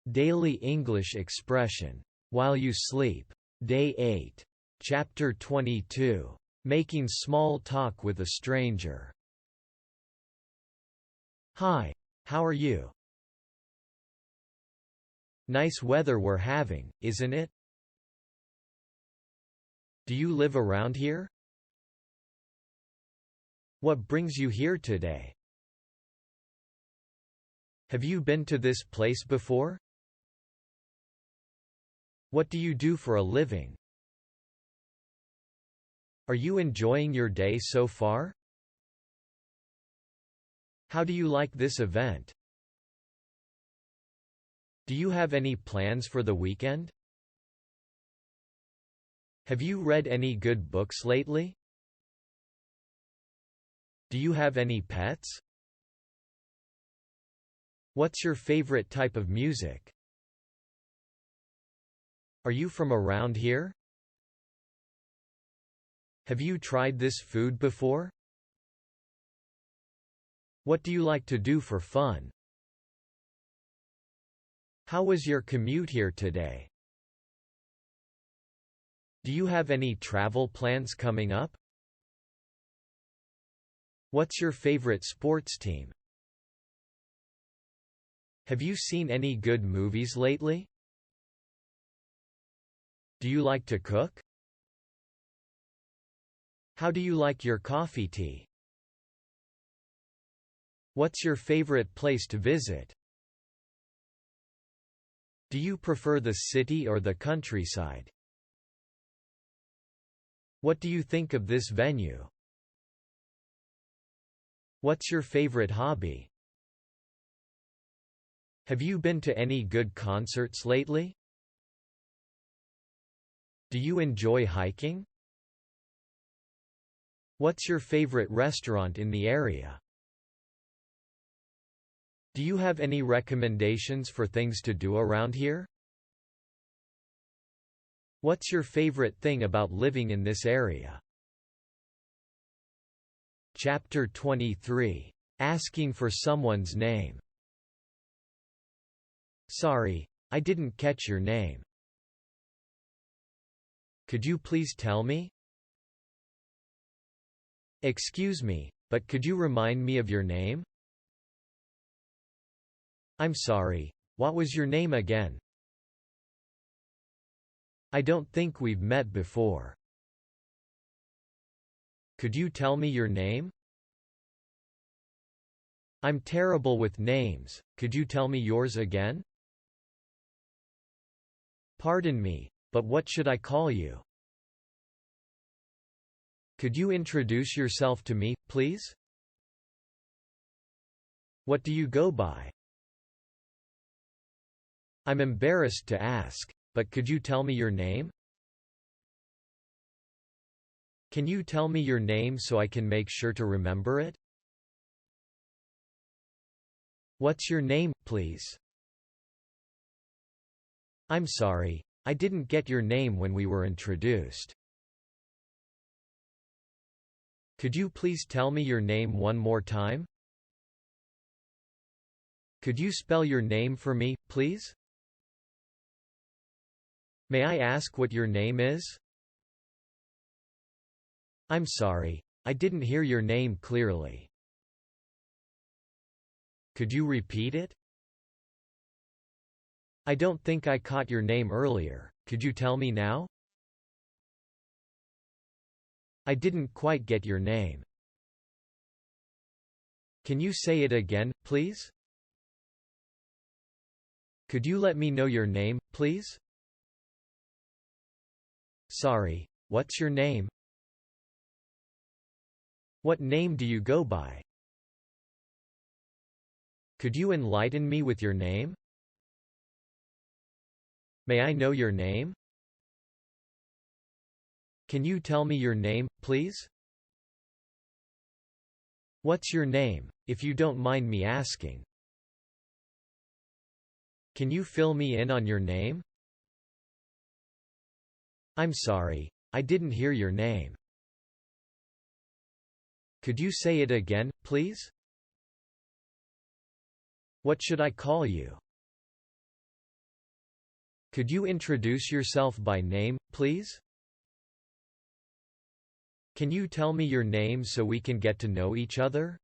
Daily English expression. While you sleep. Day 8. Chapter 22. Making small talk with a stranger. Hi. How are you? Nice weather we're having, isn't it? Do you live around here? What brings you here today? Have you been to this place before? What do you do for a living? Are you enjoying your day so far? How do you like this event? Do you have any plans for the weekend? Have you read any good books lately? Do you have any pets? What's your favorite type of music? Are you from around here? Have you tried this food before? What do you like to do for fun? How was your commute here today? Do you have any travel plans coming up? What's your favorite sports team? Have you seen any good movies lately? Do you like to cook? How do you like your coffee tea? What's your favorite place to visit? Do you prefer the city or the countryside? What do you think of this venue? What's your favorite hobby? Have you been to any good concerts lately? Do you enjoy hiking? What's your favorite restaurant in the area? Do you have any recommendations for things to do around here? What's your favorite thing about living in this area? Chapter 23. Asking for someone's name. Sorry, I didn't catch your name. Could you please tell me? Excuse me, but could you remind me of your name? I'm sorry, what was your name again? I don't think we've met before. Could you tell me your name? I'm terrible with names, could you tell me yours again? Pardon me, but what should I call you? Could you introduce yourself to me, please? What do you go by? I'm embarrassed to ask, but could you tell me your name? Can you tell me your name so I can make sure to remember it? What's your name, please? I'm sorry, I didn't get your name when we were introduced. Could you please tell me your name one more time? Could you spell your name for me, please? May I ask what your name is? I'm sorry, I didn't hear your name clearly. Could you repeat it? I don't think I caught your name earlier, could you tell me now? I didn't quite get your name. Can you say it again, please? Could you let me know your name, please? Sorry, what's your name? What name do you go by? Could you enlighten me with your name? May I know your name? Can you tell me your name, please? What's your name, if you don't mind me asking? Can you fill me in on your name? I'm sorry, I didn't hear your name. Could you say it again, please? What should I call you? Could you introduce yourself by name, please? Can you tell me your name so we can get to know each other?